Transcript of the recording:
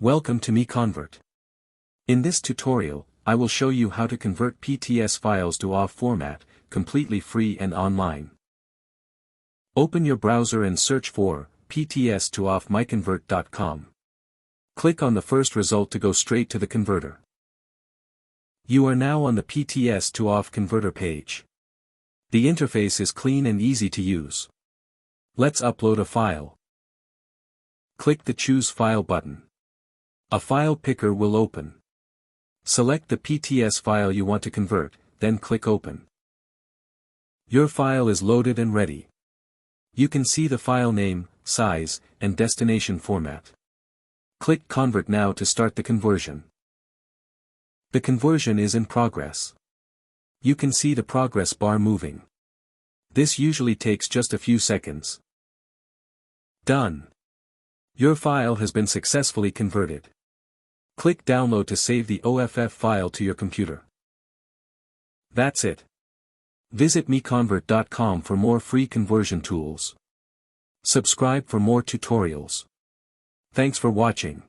Welcome to MiConvert. In this tutorial, I will show you how to convert PTS files to OFF format, completely free and online. Open your browser and search for PTS to OFF MiConvert.com. Click on the first result to go straight to the converter. You are now on the PTS to OFF converter page. The interface is clean and easy to use. Let's upload a file. Click the Choose File button. A file picker will open. Select the PTS file you want to convert, then click Open. Your file is loaded and ready. You can see the file name, size, and destination format. Click Convert now to start the conversion. The conversion is in progress. You can see the progress bar moving. This usually takes just a few seconds. Done. Your file has been successfully converted. Click Download to save the OFF file to your computer. That's it. Visit MiConvert.com for more free conversion tools. Subscribe for more tutorials. Thanks for watching.